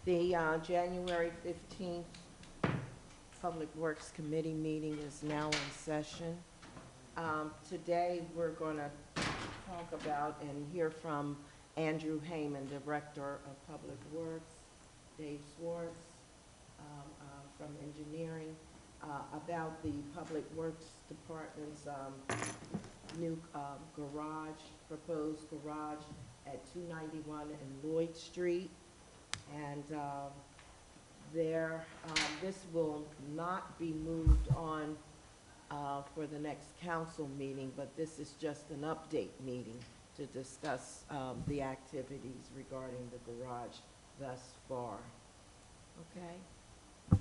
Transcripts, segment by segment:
The January 15th Public Works Committee meeting is now in session. Today, we're going to talk about and hear from Andrew Heyman, Director of Public Works, Dave Swartz from Engineering, about the Public Works Department's new garage, proposed garage at 291 and Lloyd Street. And this will not be moved on for the next council meeting, but this is just an update meeting to discuss the activities regarding the garage thus far. Okay?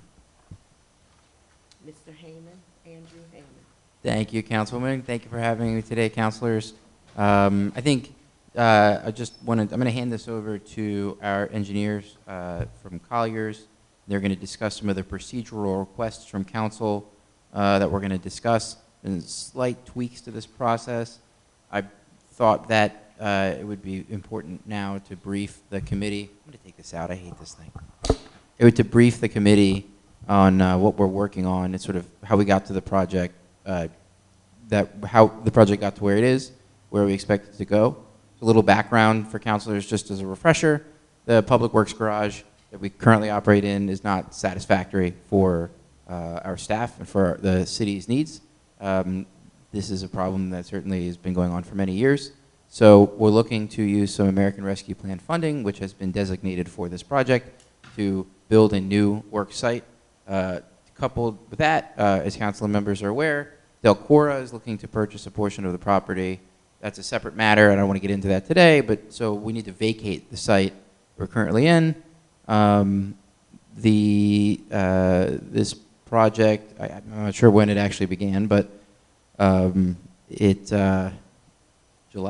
Mr. Heyman, Andrew Heyman. Thank you, Councilwoman. Thank you for having me today, councilors. I think I'm going to hand this over to our engineers from Colliers. They're going to discuss some of the procedural requests from council that we're going to discuss, and slight tweaks to this process. I thought that it would be important now to brief the committee. I'm going to take this out. I hate this thing. It would to brief the committee on what we're working on and sort of how we got to the project, how the project got to where it is, where we expect it to go. A little background for councilors, just as a refresher: the Public Works garage that we currently operate in is not satisfactory for our staff and for the city's needs. This is a problem that certainly has been going on for many years. So we're looking to use some American Rescue Plan funding, which has been designated for this project, to build a new work site. Coupled with that, as council members are aware, Delcora is looking to purchase a portion of the property. That's a separate matter. I don't want to get into that today, but so we need to vacate the site we're currently in. This project, I'm not sure when it actually began, but July,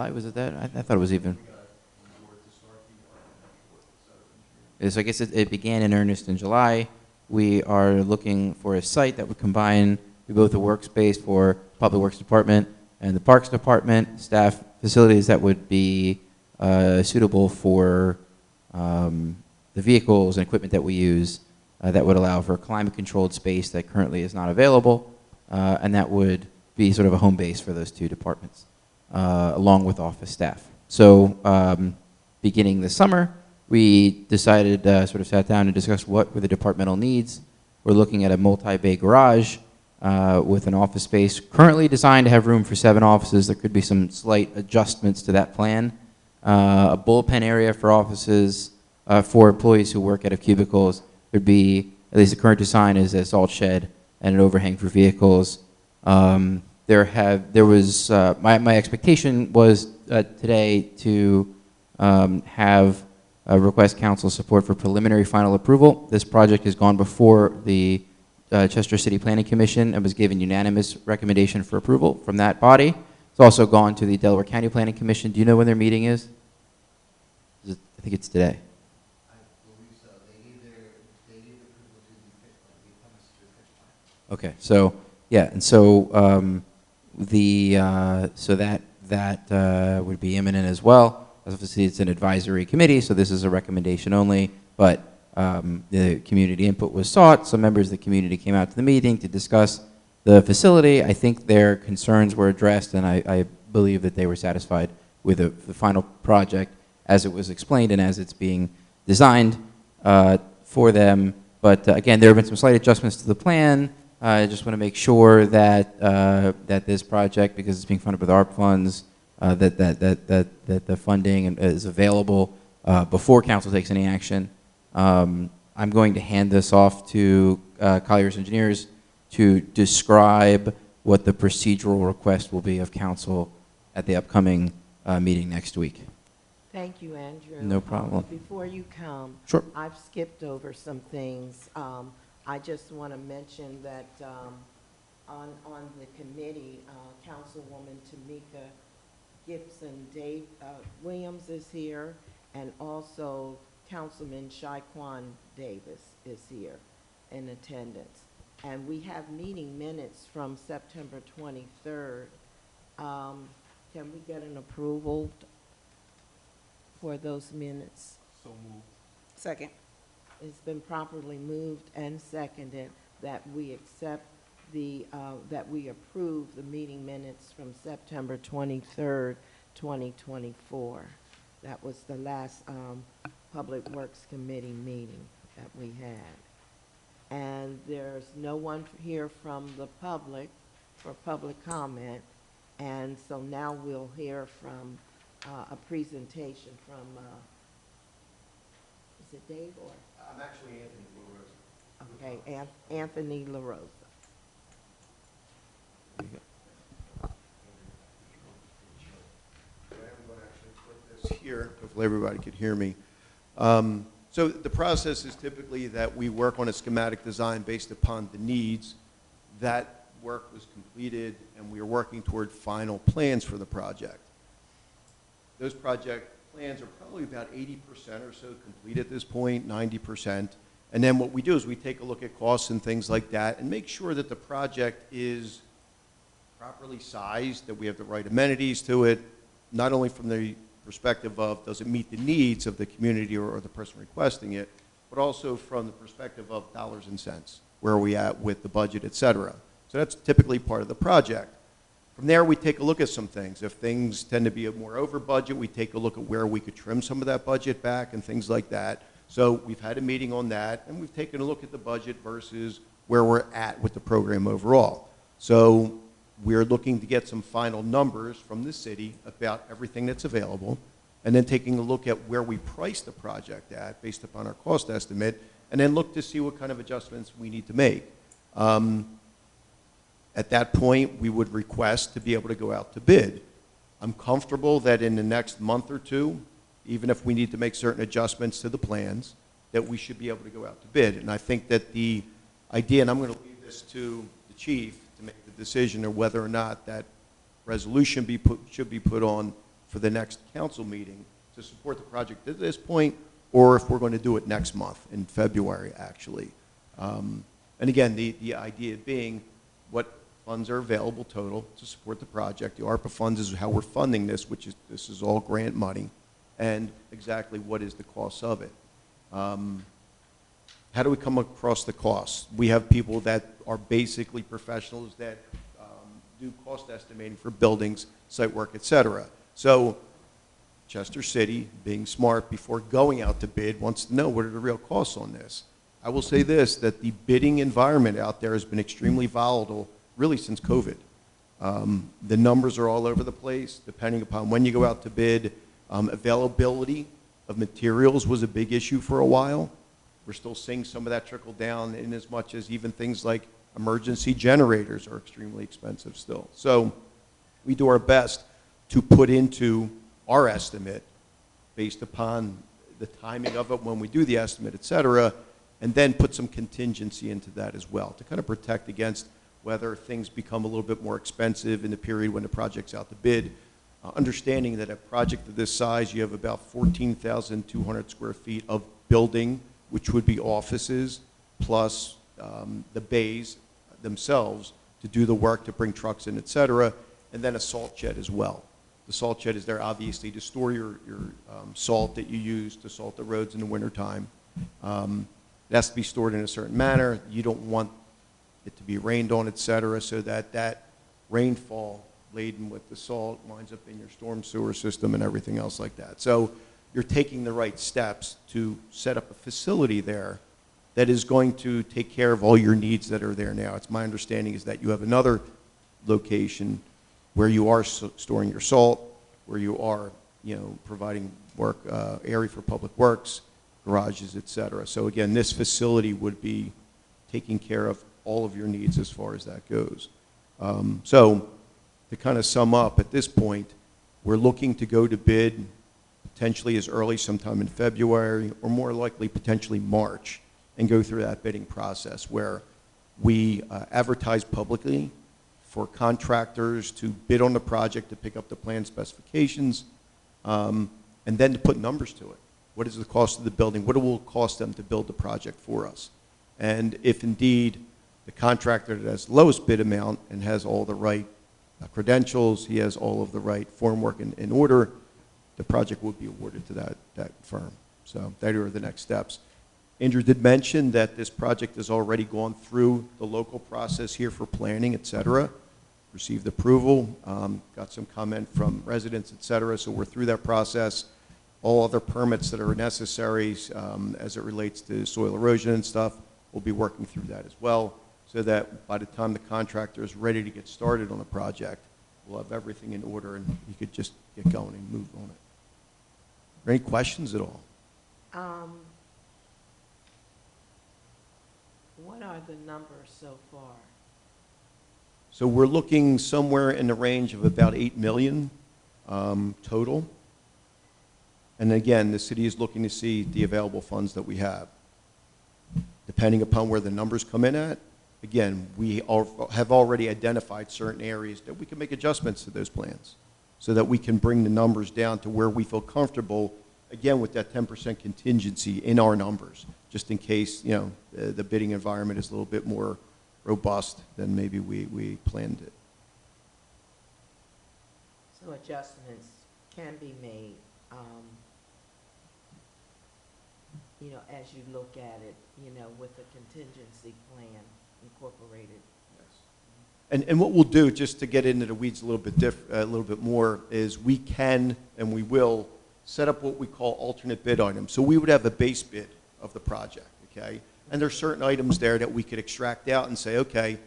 was it that? I thought it was even. So I guess it began in earnest in July. We are looking for a site that would combine both the workspace for Public Works Department and the Parks Department, staff facilities that would be suitable for the vehicles and equipment that we use, that would allow for climate-controlled space that currently is not available, and that would be sort of a home base for those two departments, along with office staff. So beginning this summer, we decided, sort of sat down and discussed what were the departmental needs. We're looking at a multi-bay garage with an office space currently designed to have room for 7 offices. There could be some slight adjustments to that plan. A bullpen area for offices for employees who work out of cubicles. There'd be, at least the current design is a salt shed and an overhang for vehicles. My expectation was today to have request council support for preliminary final approval. This project has gone before the Chester City Planning Commission and was given unanimous recommendation for approval from that body. It's also gone to the Delaware County Planning Commission. Do you know when their meeting is? I think it's today. I believe so. They need approval to be published through the pitch plan. Okay, so yeah, and so that would be imminent as well. Obviously, it's an advisory committee, so this is a recommendation only, but the community input was sought. Some members of the community came out to the meeting to discuss the facility. I think their concerns were addressed, and I believe that they were satisfied with the final project as it was explained and as it's being designed for them. But again, there have been some slight adjustments to the plan. I just want to make sure that that this project, because it's being funded with ARP funds, that the funding is available before council takes any action. I'm going to hand this off to Colliers Engineers to describe what the procedural request will be of council at the upcoming meeting next week. Thank you, Andrew. No problem. Before you come, Sure. I've skipped over some things. I just want to mention that on the committee, Councilwoman Tamika Gibson Williams is here, and also Councilman Shaquan Davis is here in attendance. And we have meeting minutes from September 23rd. Can we get an approval for those minutes? So moved. Second. It's been properly moved and seconded that we accept that we approve the meeting minutes from September 23rd, 2024. That was the last Public Works Committee meeting that we had. And there's no one here from the public for public comment. And so now we'll hear from a presentation from, is it Dave or? I'm actually Anthony LaRosa. Okay, Anthony LaRosa. I'm going to actually put this here, hopefully everybody could hear me. So the process is typically that we work on a schematic design based upon the needs. That work was completed, and we are working toward final plans for the project. Those project plans are probably about 80% or so complete at this point, 90%. And then what we do is we take a look at costs and things like that and make sure that the project is properly sized, that we have the right amenities to it, not only from the perspective of does it meet the needs of the community or the person requesting it, but also from the perspective of dollars and cents. Where are we at with the budget, et cetera. So that's typically part of the project. From there, we take a look at some things. If things tend to be more over budget, we take a look at where we could trim some of that budget back and things like that. So we've had a meeting on that, and we've taken a look at the budget versus where we're at with the program overall. So we're looking to get some final numbers from the city about everything that's available, and then taking a look at where we price the project at based upon our cost estimate, and then look to see what kind of adjustments we need to make. At that point, we would request to be able to go out to bid. I'm comfortable that in the next month or two, even if we need to make certain adjustments to the plans, that we should be able to go out to bid. And I think that the idea, and I'm going to leave this to the chief to make the decision of whether or not that resolution should be put on for the next council meeting to support the project at this point, or if we're going to do it next month in February, actually. And again, the idea being what funds are available total to support the project. The ARPA funds is how we're funding this, this is all grant money, and exactly what is the cost of it. How do we come across the costs? We have people that are basically professionals that do cost estimating for buildings, site work, et cetera. So Chester City, being smart before going out to bid, wants to know what are the real costs on this. I will say this, that the bidding environment out there has been extremely volatile really since COVID. The numbers are all over the place, depending upon when you go out to bid. Availability of materials was a big issue for a while. We're still seeing some of that trickle down in as much as even things like emergency generators are extremely expensive still. So we do our best to put into our estimate based upon the timing of it when we do the estimate, et cetera, and then put some contingency into that as well to kind of protect against whether things become a little bit more expensive in the period when the project's out to bid. Understanding that a project of this size, you have about 14,200 square feet of building, which would be offices, plus the bays themselves to do the work, to bring trucks in, et cetera, and then a salt shed as well. The salt shed is there obviously to store your salt that you use to salt the roads in the wintertime. It has to be stored in a certain manner. You don't want it to be rained on, et cetera, so that that rainfall laden with the salt winds up in your storm sewer system and everything else like that. So you're taking the right steps to set up a facility there that is going to take care of all your needs that are there now. It's my understanding is that you have another location where you are storing your salt, where you are, providing work area for public works, garages, et cetera. So again, this facility would be taking care of all of your needs as far as that goes. So to kind of sum up, at this point, we're looking to go to bid potentially as early sometime in February, or more likely potentially March, and go through that bidding process where we advertise publicly for contractors to bid on the project, to pick up the plan specifications, and then to put numbers to it. What is the cost of the building? What it will cost them to build the project for us? And if indeed the contractor that has the lowest bid amount and has all the right credentials, he has all of the right formwork in order, the project would be awarded to that firm. So that are the next steps. Andrew did mention that this project has already gone through the local process here for planning, et cetera, received approval, got some comment from residents, et cetera, so we're through that process. All other permits that are necessary as it relates to soil erosion and stuff, we'll be working through that as well, so that by the time the contractor is ready to get started on the project, we'll have everything in order and you could just get going and move on it. Are there any questions at all? What are the numbers so far? So we're looking somewhere in the range of about 8 million total. And again, the city is looking to see the available funds that we have. Depending upon where the numbers come in at, again, we have already identified certain areas that we can make adjustments to those plans so that we can bring the numbers down to where we feel comfortable, again, with that 10% contingency in our numbers, just in case, you know, the bidding environment is a little bit more robust than maybe we planned it. So adjustments can be made, you know, as you look at it, you know, with a contingency plan incorporated. And what we'll do, just to get into the weeds a little bit more, is we can and we will set up what we call alternate bid items. So we would have a base bid of the project, okay? And there's certain items there that we could extract out and say, okay,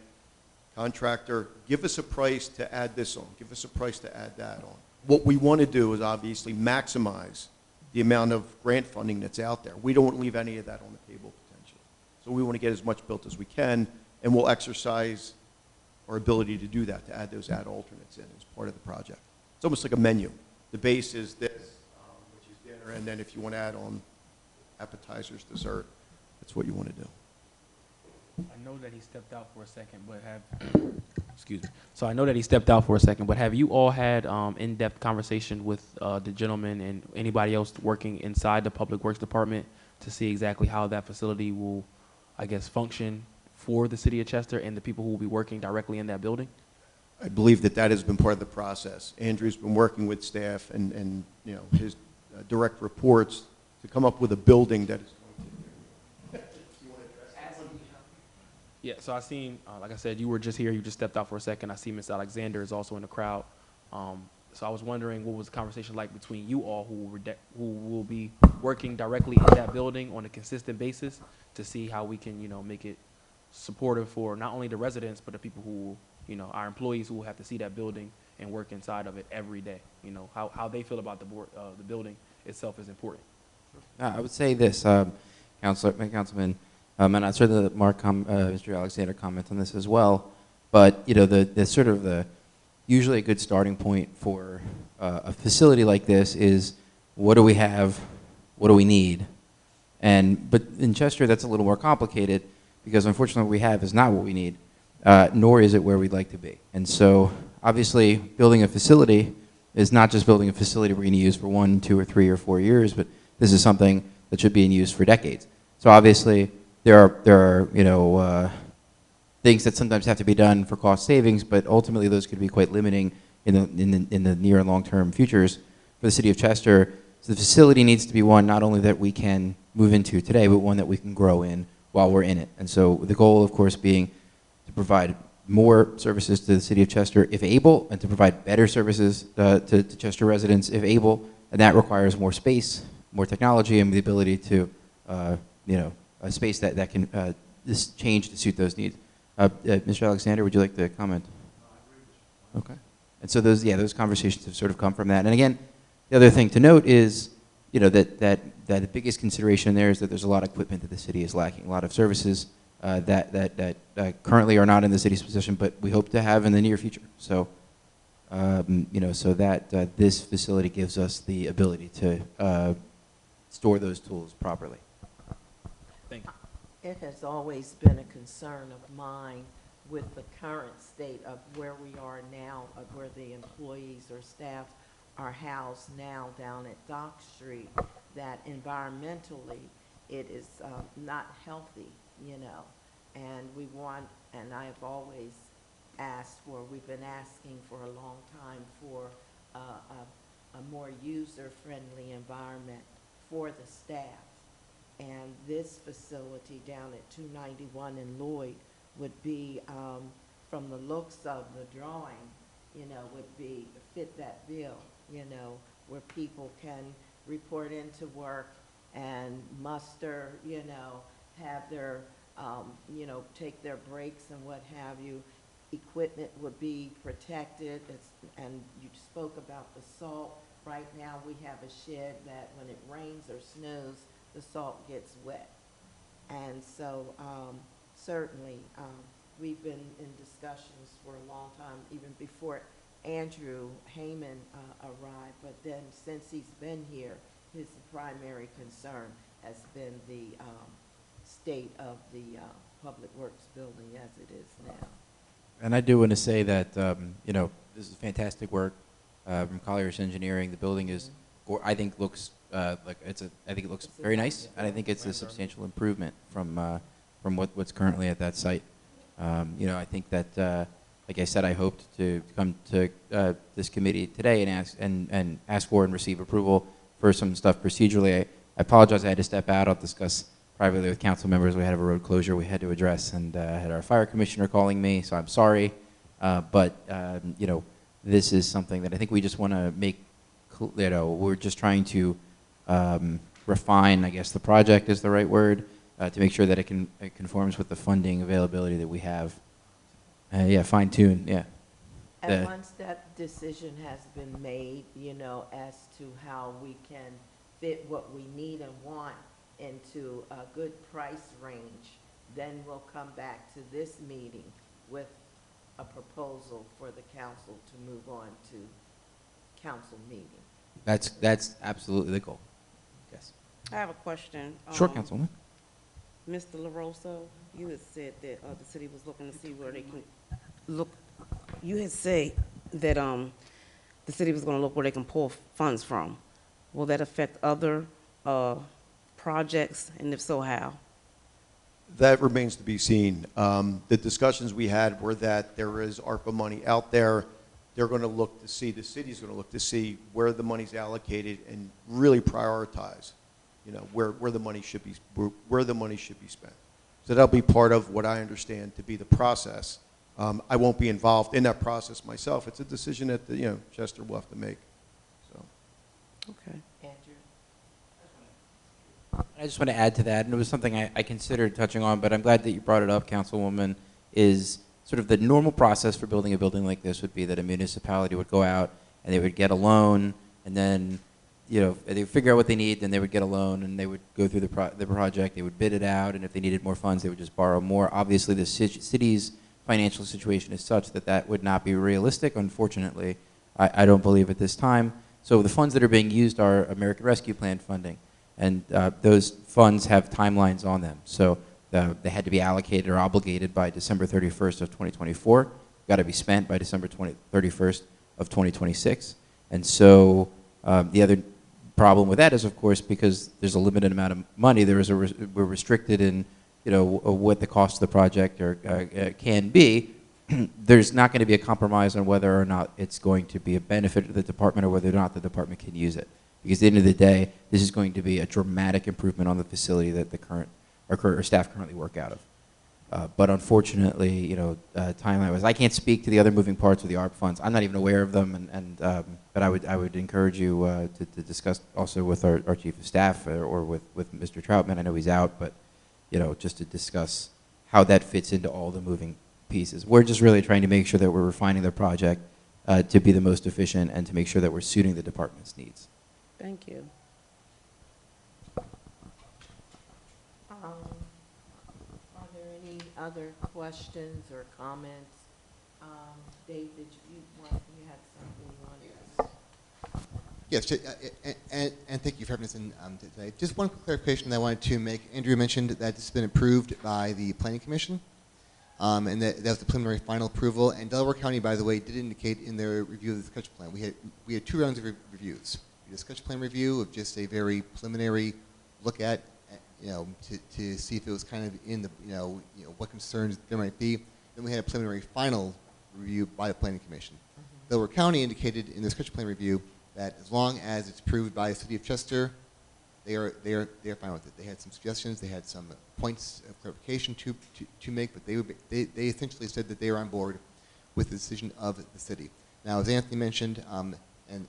contractor, give us a price to add this on. Give us a price to add that on. What we want to do is obviously maximize the amount of grant funding that's out there. We don't want to leave any of that on the table potentially. So we want to get as much built as we can, and we'll exercise our ability to do that, to add those alternates in as part of the project. It's almost like a menu. The base is this, which is dinner, and then if you want to add on appetizers, dessert, that's what you want to do. I know that he stepped out for a second, but excuse me. So I know that he stepped out for a second, but have you all had in-depth conversation with the gentleman and anybody else working inside the Public Works Department to see exactly how that facility will, I guess, function for the city of Chester and the people who will be working directly in that building? I believe that that has been part of the process. Andrew's been working with staff and you know, his direct reports to come up with a building that is Yeah, so I seen, like I said, you were just here, you just stepped out for a second. I see Ms. Alexander is also in the crowd. So I was wondering what was the conversation like between you all who will be working directly in that building on a consistent basis to see how we can, you know, make it supportive for not only the residents, but the people who, you know, our employees who will have to see that building and work inside of it every day. You know, how they feel about the building itself is important. I would say this, Councilman, and I'm sure that Mr. Alexander comments on this as well. But you know, the sort of the usually a good starting point for a facility like this is what do we have, what do we need, but in Chester that's a little more complicated because unfortunately what we have is not what we need, nor is it where we'd like to be. And so obviously building a facility is not just building a facility we're going to use for 1, 2, or 3, or 4 years, but this is something that should be in use for decades. So obviously there are you know, things that sometimes have to be done for cost savings, but ultimately those could be quite limiting in the near and long-term futures for the city of Chester. So the facility needs to be one not only that we can move into today, but one that we can grow in while we're in it. And so the goal, of course, being to provide more services to the city of Chester if able, and to provide better services to Chester residents if able, and that requires more space, more technology, and the ability to, you know, a space that can change to suit those needs. Mr. Alexander, would you like to comment? Okay. And so those conversations have sort of come from that. And again, the other thing to note is, you know, that the biggest consideration there is that there's a lot of equipment that the city is lacking, a lot of services that currently are not in the city's possession, but we hope to have in the near future. So, you know, so that this facility gives us the ability to store those tools properly. Thank you. It has always been a concern of mine with the current state of where we are now, of where the employees or staff are housed now down at Dock Street, that environmentally it is not healthy, you know. And we want, and I have always asked for, we've been asking for a long time for a more user-friendly environment for the staff. And this facility down at 291 in Lloyd would be, from the looks of the drawing, fit that bill, where people can report into work and muster, have their, take their breaks and what have you. Equipment would be protected, and you spoke about the salt. Right now, we have a shed that when it rains or snows, the salt gets wet. And so, certainly, we've been in discussions for a long time, even before Andrew Heyman arrived. But then, since he's been here, his primary concern has been the state of the Public Works building as it is now. And I do want to say that, this is fantastic work from Colliers Engineering. The building is, I think, looks I think it looks very nice, and I think it's a substantial improvement from what's currently at that site. I think that, like I said, I hoped to come to this committee today and ask for and receive approval for some stuff procedurally. I apologize, I had to step out. I'll discuss privately with council members. We had a road closure we had to address, and had our fire commissioner calling me, so I'm sorry. But this is something that I think we just want to make, we're just trying to refine, I guess the project is the right word, to make sure that it conforms with the funding availability that we have. Fine tune, yeah. And once that decision has been made, as to how we can fit what we need and want into a good price range, then we'll come back to this meeting with a proposal for the council to move on to council meeting. That's absolutely the goal. Yes. I have a question. Sure, Councilwoman. Mr. LaRosa, you had said that the city was looking to see where they can look. You had said that the city was going to look where they can pull funds from. Will that affect other projects, and if so, how? That remains to be seen. The discussions we had were that there is ARPA money out there. They're going to look to see, the city's going to look to see where the money's allocated and really prioritize, where the money should be, where the money should be spent. So that'll be part of what I understand to be the process. I won't be involved in that process myself. It's a decision that Chester will have to make. So. Okay. Andrew? I just want to add to that, and it was something I considered touching on, but I'm glad that you brought it up, Councilwoman, is sort of the normal process for building a building like this would be that a municipality would go out and they would get a loan, and then, they would figure out what they need, then they would get a loan, and they would go through the project, they would bid it out, and if they needed more funds, they would just borrow more. Obviously, the city's financial situation is such that that would not be realistic, unfortunately. I don't believe at this time. So the funds that are being used are American Rescue Plan funding, and those funds have timelines on them. So they had to be allocated or obligated by December 31st of 2024, got to be spent by December 31st of 2026. And so the other problem with that is, of course, because there's a limited amount of money, we're restricted in what the cost of the project can be. There's not going to be a compromise on whether or not it's going to be a benefit to the department or whether or not the department can use it. Because at the end of the day, this is going to be a dramatic improvement on the facility that our staff currently work out of. But unfortunately, timeline-wise, I can't speak to the other moving parts of the ARP funds. I'm not even aware of them, but I would encourage you to discuss also with our chief of staff or with Mr. Troutman. I know he's out, but just to discuss how that fits into all the moving pieces. We're just really trying to make sure that we're refining the project to be the most efficient and to make sure that we're suiting the department's needs. Thank you. Are there any other questions or comments? Dave, you had something you wanted to Yes, and thank you for having us in today. Just one quick clarification that I wanted to make. Andrew mentioned that this has been approved by the Planning Commission, and that was the preliminary final approval. And Delaware County, by the way, did indicate in their review of the sketch plan. We had 2 rounds of reviews. We had a sketch plan review of just a very preliminary look at, to see if it was kind of in the, what concerns there might be. Then we had a preliminary final review by the Planning Commission. Delaware County indicated in their sketch plan review that as long as it's approved by the City of Chester, they are fine with it. They had some suggestions, they had some points of clarification to make, but they essentially said that they are on board with the decision of the city. Now, as Anthony mentioned, and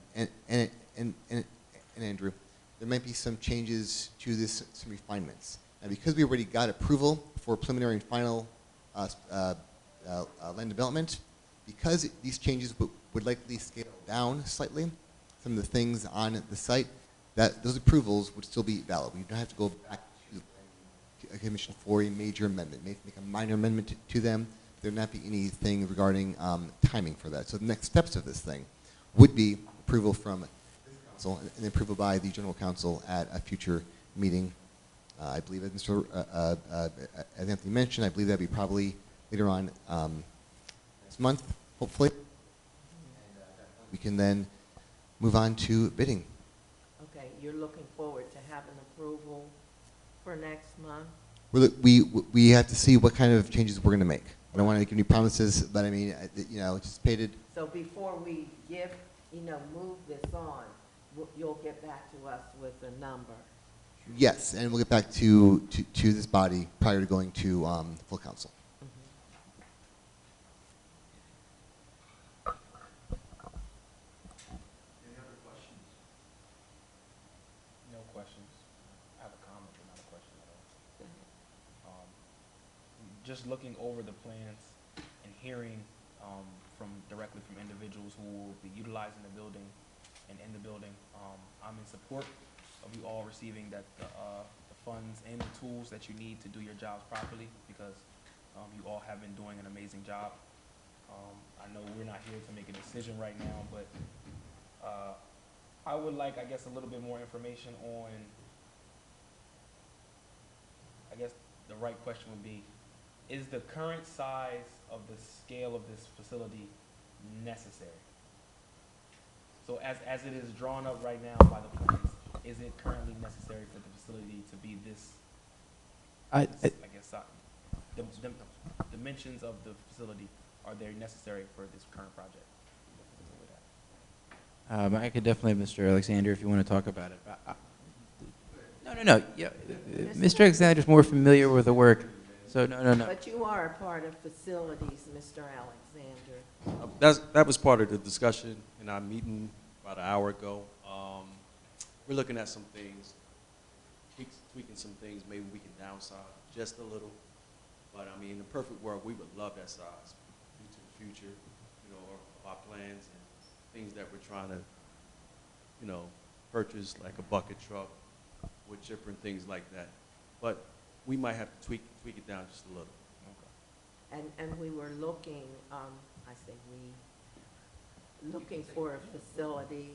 Andrew, there might be some changes to this, some refinements. Now, because we already got approval for preliminary and final land development, because these changes would likely scale down slightly some of the things on the site, that those approvals would still be valid. We don't have to go back to a commission for a major amendment. Maybe make a minor amendment to them. There would not be anything regarding timing for that. So the next steps of this thing would be approval from council and then approval by the general council at a future meeting. I believe, as Anthony mentioned, I believe that'd be probably later on next month, hopefully. And we can then move on to bidding. Okay, you're looking forward to having approval for next month? We have to see what kind of changes we're going to make. I don't want to make any promises, but I mean, anticipated. So before we move this on, you'll get back to us with a number? Yes, and we'll get back to this body prior to going to full council. Any other questions? No questions. I have a comment, but not a question at all. Just looking over the plans and hearing directly from individuals who will be utilizing the building and in the building, I'm in support of you all receiving the funds and the tools that you need to do your jobs properly, because you all have been doing an amazing job. I know we're not here to make a decision right now, but I would like, I guess, a little bit more information on, I guess the right question would be, is the current size of the scale of this facility necessary? So as it is drawn up right now by the plans, is it currently necessary for the facility to be this, I guess, the dimensions of the facility, are they necessary for this current project? I could definitely, Mr. Alexander, if you want to talk about it. No. Yeah, Mr. Alexander's more familiar with the work, so no. But you are a part of facilities, Mr. Alexander. That was part of the discussion in our meeting about an hour ago. We're looking at some things, tweaking some things. Maybe we can downsize just a little. But I mean, in the perfect world, we would love that size due to the future, of our plans and things that we're trying to, purchase, like a bucket truck, wood chipper and things like that. But we might have to tweak it down just a little. And we were looking, looking for a facility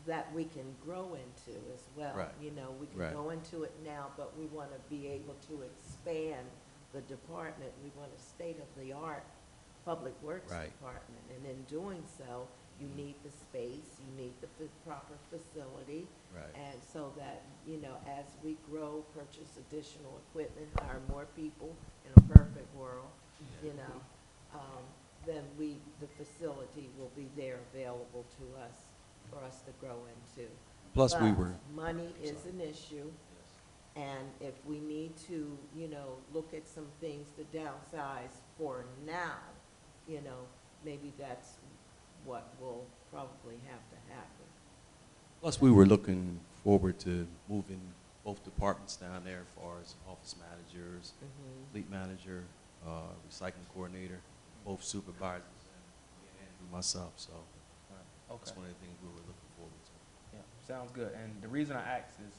that we can grow into as well. Right. We can Right. go into it now, but we want to be able to expand the department. We want a state-of-the-art public works Right. department. And in doing so, you need the space, you need the proper facility. Right. And so that, as we grow, purchase additional equipment, hire more people in a perfect world, then the facility will be there available to us, for us to grow into. Plus, we But were. money is an issue, and if we need to, look at some things to downsize for now, maybe that's what will probably have to happen. Plus, we were looking forward to moving both departments down there as far as office managers, fleet manager, recycling coordinator, both supervisors, and myself. So that's Okay. one of the things we were looking forward to. Yeah, sounds good. And the reason I asked is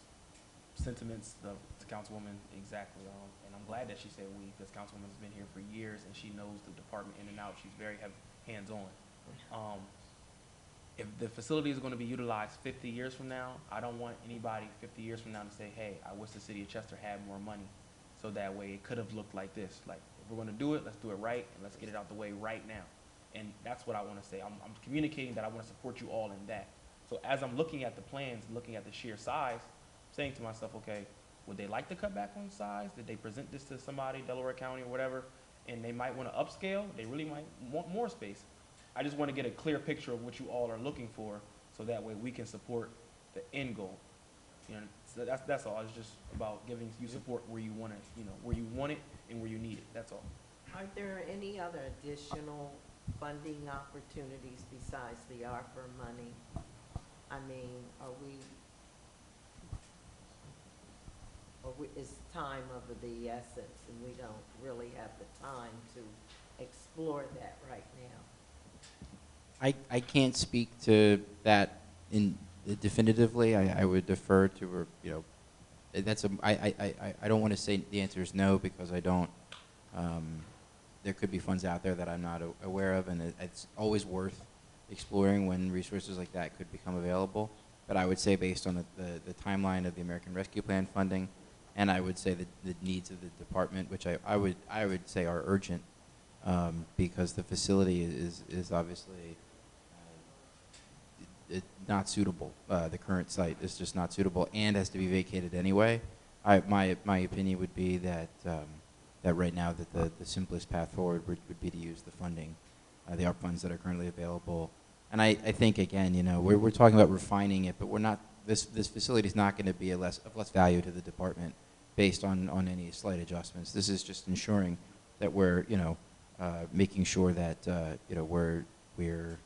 sentiments of the councilwoman exactly. And I'm glad that she said we, because councilwoman's been here for years and she knows the department in and out. She's very hands-on. If the facility is going to be utilized 50 years from now, I don't want anybody 50 years from now to say, hey, I wish the city of Chester had more money. So that way it could have looked like this. Like, if we're going to do it, let's do it right, and let's get it out the way right now. And that's what I want to say. I'm communicating that I want to support you all in that. So as I'm looking at the plans, looking at the sheer size, I'm saying to myself, okay, would they like to cut back on size? Did they present this to somebody, Delaware County or whatever, and they might want to upscale? They really might want more space. I just want to get a clear picture of what you all are looking for, so that way we can support the end goal. You know, so that's all. It's just about giving you support where you want it, you know, where you want it and where you need it. That's all. Are there any other additional funding opportunities besides the ARPA money? I mean, is time of the essence, and we don't really have the time to explore that right now? I can't speak to that definitively. I would defer to her, you know, I don't want to say the answer is no, because I don't, there could be funds out there that I'm not aware of, and it's always worth exploring when resources like that could become available. But I would say, based on the timeline of the American Rescue Plan funding, and I would say the needs of the department, which I would say are urgent, because the facility is obviously not suitable. The current site is just not suitable and has to be vacated anyway. My opinion would be that that right now that the simplest path forward would be to use the funding, the ARP funds that are currently available. And I think, again, you know, we're talking about refining it, but we're not. This facility is not going to be of less value to the department based on any slight adjustments. This is just ensuring that we're, you know, making sure that you know, we're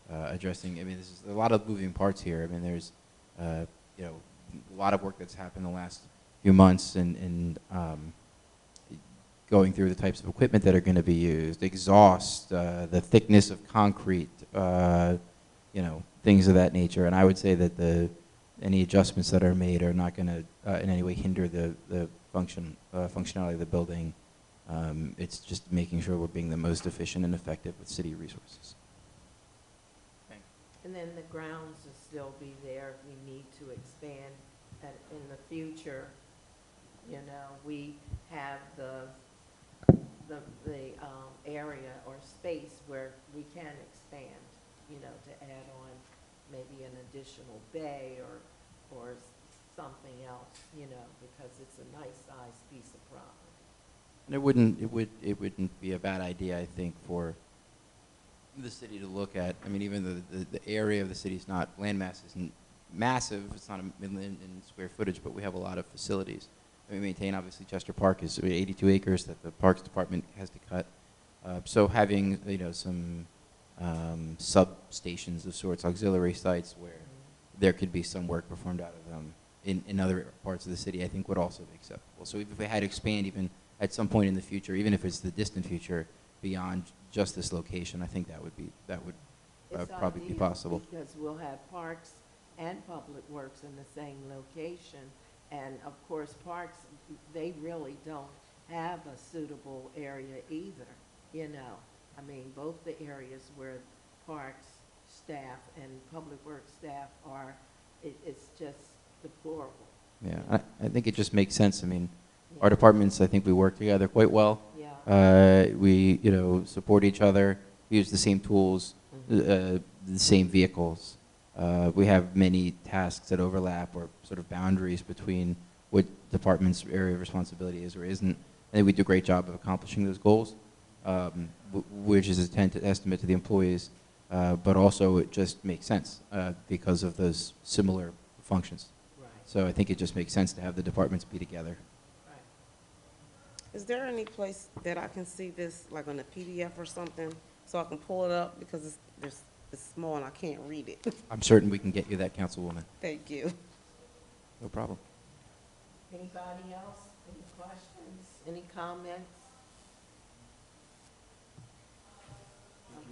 addressing. I mean, this is a lot of moving parts here. I mean, there's you know, a lot of work that's happened in the last few months, and going through the types of equipment that are going to be used, exhaust, the thickness of concrete, you know, things of that nature. And I would say that any adjustments that are made are not going to in any way hinder the functionality of the building. It's just making sure we're being the most efficient and effective with city resources. And then the grounds will still be there if we need to expand in the future. You know, we have the area or space where we can expand, you know, to add on maybe an additional bay or something else, you know, because it's a nice sized piece of property. And it wouldn't be a bad idea, I think, for the city to look at. I mean, even the area of the city is not, land mass isn't massive. It's not a million in square footage, but we have a lot of facilities. We maintain, obviously, Chester Park is 82 acres that the Parks Department has to cut. So having, you know, some substations of sorts, auxiliary sites where there could be some work performed out of them in other parts of the city, I think would also be acceptable. So if we had to expand even at some point in the future, even if it's the distant future, beyond just this location, I think that would It's probably be ideal possible. because we'll have parks and public works in the same location. And of course, parks, they really don't have a suitable area either, you know. I mean, both the areas where parks staff and public works staff are, it's just deplorable. Yeah, I think it just makes sense. I mean, our departments, I think we work together quite well. Yeah. We, you know, support each other. We use the same tools, the same vehicles. We have many tasks that overlap or sort of boundaries between what department's area of responsibility is or isn't. I think we do a great job of accomplishing those goals, which is a testament to the employees, but also it just makes sense because of those similar functions. Right. So I think it just makes sense to have the departments be together. Right. Is there any place that I can see this, like on a PDF or something, so I can pull it up, because it's small and I can't read it? I'm certain we can get you that, Councilwoman. Thank you. No problem. Anybody else? Any questions? Any comments?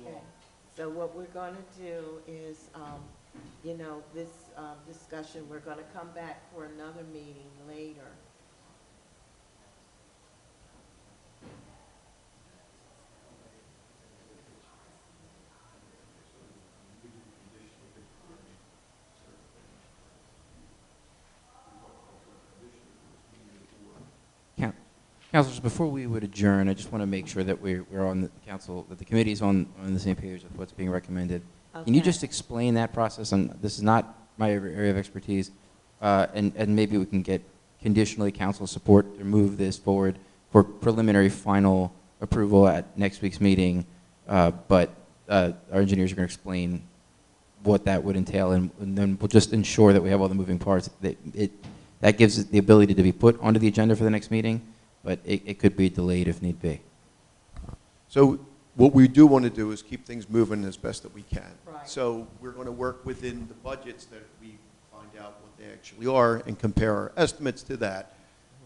Okay. So what we're going to do is, you know, this discussion, we're going to come back for another meeting later. Councilors, before we would adjourn, I just want to make sure that we're on the council, that the committee's on the same page with what's being recommended. Can you Okay. just explain that process? And this is not my area of expertise, and maybe we can get conditionally council support to move this forward for preliminary final approval at next week's meeting. But our engineers are going to explain what that would entail, and then we'll just ensure that we have all the moving parts. That gives it the ability to be put onto the agenda for the next meeting, but it could be delayed if need be. So what we do want to do is keep things moving as best that we can. Right. So we're going to work within the budgets that we find out what they actually are and compare our estimates to that.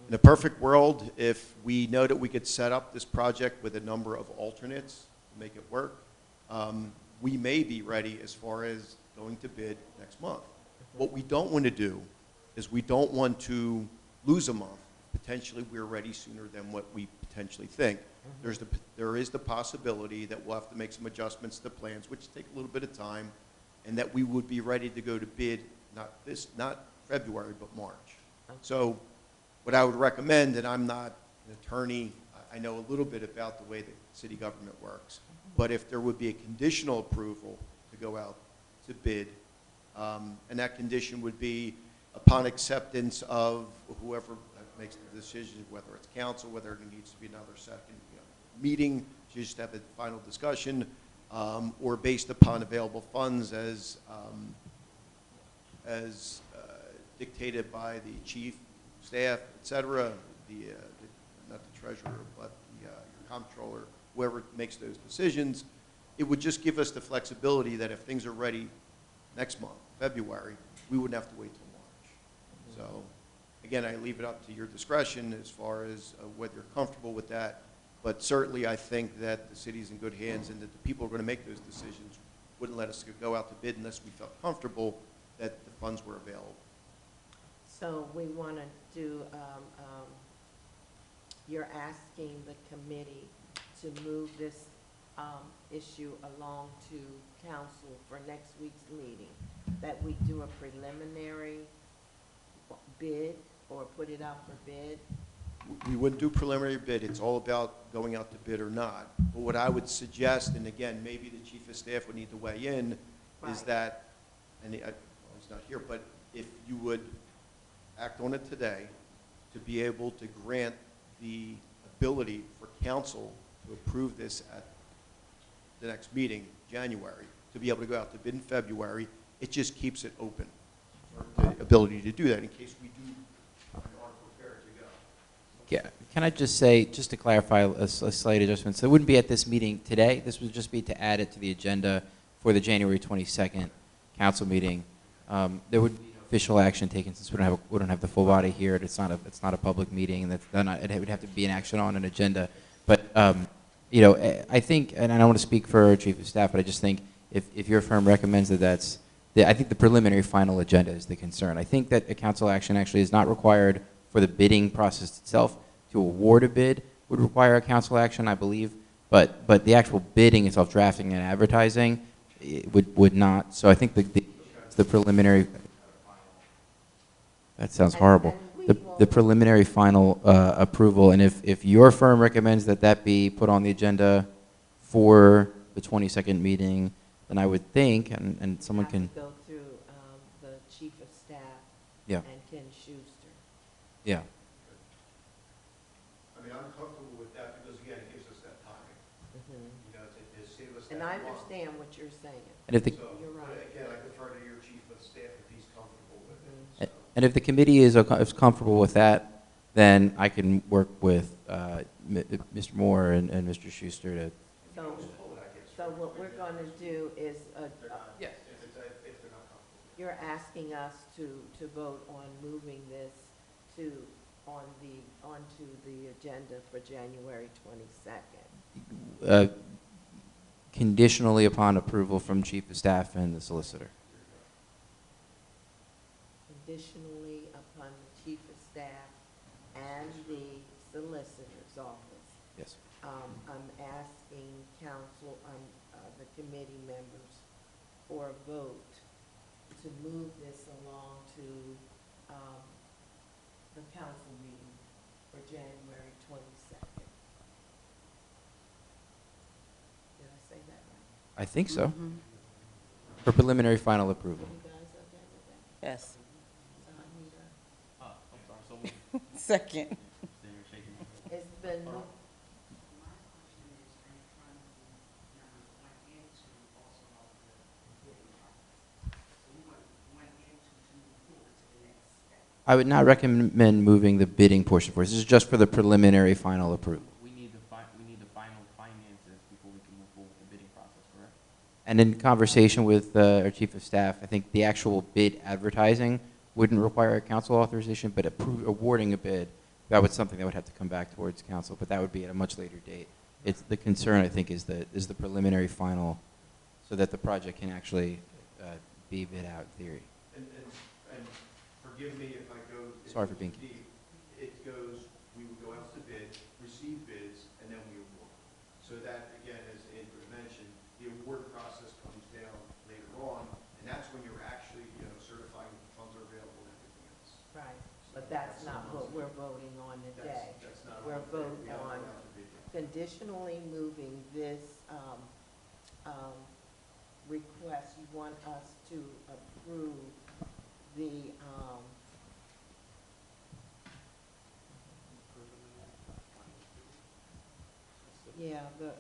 In a perfect world, if we know that we could set up this project with a number of alternates to make it work, we may be ready as far as going to bid next month. What we don't want to do is we don't want to lose a month. Potentially, we're ready sooner than what we potentially think. There is the possibility that we'll have to make some adjustments to plans, which take a little bit of time, and that we would be ready to go to bid, not February, but March. So what I would recommend, and I'm not an attorney, I know a little bit about the way that city government works, but if there would be a conditional approval to go out to bid, and that condition would be upon acceptance of whoever makes the decision, whether it's council, whether there needs to be another second meeting, to just have a final discussion, or based upon available funds as dictated by the chief, staff, et cetera, not the treasurer, but your comptroller, whoever makes those decisions. It would just give us the flexibility that if things are ready next month, February, we wouldn't have to wait till March. So, again, I leave it up to your discretion as far as whether you're comfortable with that. But certainly, I think that the city's in good hands and that the people who are going to make those decisions wouldn't let us go out to bid unless we felt comfortable that the funds were available. So we want to do, you're asking the committee to move this issue along to council for next week's meeting, that we do a preliminary bid or put it out for bid? We wouldn't do preliminary bid. It's all about going out to bid or not. But what I would suggest, and again, maybe the chief of staff would need to weigh in, is Right. that, and he's not here, but if you would act on it today to be able to grant the ability for council to approve this at the next meeting, January, to be able to go out to bid in February, it just keeps it open for the ability to do that in case we do aren't prepared to go. Yeah, can I just say, just to clarify a slight adjustment, so it wouldn't be at this meeting today, this would just be to add it to the agenda for the January 22nd council meeting. There would be no official action taken since we don't have the full body here, it's not a public meeting, and it would have to be an action on an agenda. But, you know, I think, and I don't want to speak for our chief of staff, but I just think if your firm recommends that I think the preliminary final agenda is the concern. I think that a council action actually is not required for the bidding process itself. To award a bid would require a council action, I believe, but the actual bidding itself, drafting and advertising, it would not. So I think the preliminary. That sounds horrible. The preliminary final approval, and if your firm recommends that be put on the agenda for the 22nd meeting, then I would think, and someone Have can. to go through the chief of staff Yeah. and Ken Schuster. Yeah. I mean, I'm comfortable with that because, again, it gives us that timing, Mhm. you know, to save us that And I month. understand what you're saying. And if the So, You're right. but again, I defer to your chief of staff if he's comfortable with Mhm. it. So. And if the committee is comfortable with that, then I can work with Mr. Moore and Mr. Schuster to. So what we're going to do is, Yes. If they're not comfortable. you're asking us to vote on moving this onto the agenda for January 22nd. Conditionally upon approval from chief of staff and the solicitor. Conditionally upon the chief of staff and the solicitor's office. Yes. I'm asking council, the committee members for a vote to move this along to the council meeting for January 22nd. Did I say that right? I think so. Mhm. For preliminary final approval. You guys okay with that? Yes. So I need Second. it's been moved. I would not recommend moving the bidding portion for this. This is just for the preliminary final approval. We need the final finances before we can move forward with the bidding process, correct? And in conversation with our chief of staff, I think the actual bid advertising wouldn't require a council authorization, but awarding a bid, that was something that would have to come back towards council, but that would be at a much later date. It's, the concern, I think, is the preliminary final, so that the project can actually be bid out in theory. And forgive me if I go. Sorry for being- deep. It goes, we would go out to bid, receive bids, and then we award. So that, again, as Andrew mentioned, the award process comes down later on, and that's when you're actually, certifying that the funds are available and everything else. Right, but that's not what we're voting on today. That's not. We're voting we haven't on gone out to bid yet. conditionally moving this request. You want us to approve the, yeah, the,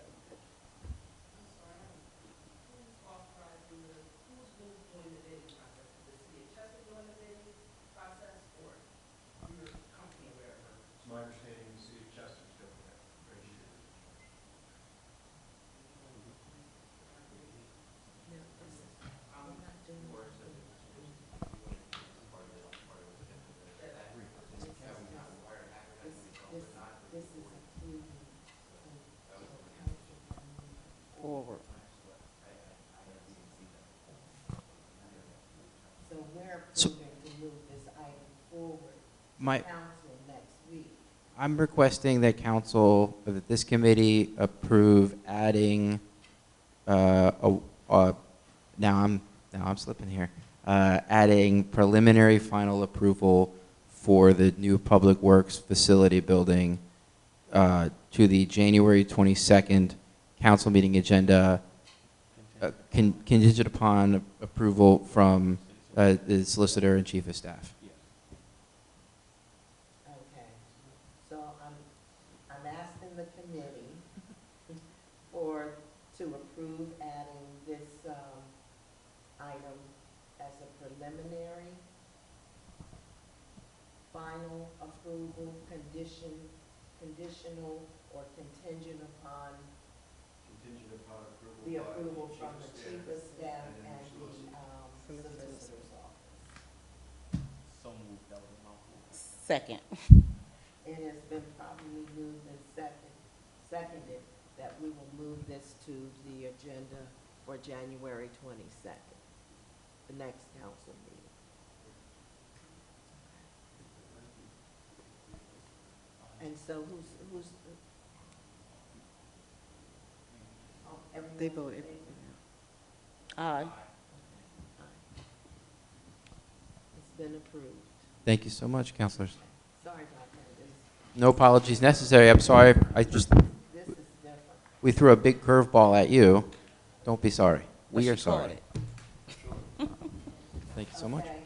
It's my understanding the city of Chester's doing that. this is approving. Forward. So we're So- approving to move this item forward My, to council next week. I'm requesting that council, that this committee approve adding, now I'm slipping here, adding preliminary final approval for the new Public Works facility building to the January 22nd council meeting agenda, contingent upon approval from the solicitor and chief of staff. Okay, so I'm asking the committee to approve adding this, item as a preliminary, final approval, conditional, or contingent upon Contingent upon approval. the by approval chief from of the chief of staff and then and the solicitor. the solicitor's office. So moved, that was my move. Second. It has been properly moved and seconded that we will move this to the agenda for January 22nd, the next council meeting. And so who's? Oh, everyone They in voted. favor? Aye. It's been approved. Thank you so much, councilors. Sorry about that. No apologies necessary. I'm sorry. This is different. We threw a big curveball at you. Don't be sorry. We But are she caught sorry. it. Thank you so much. Okay.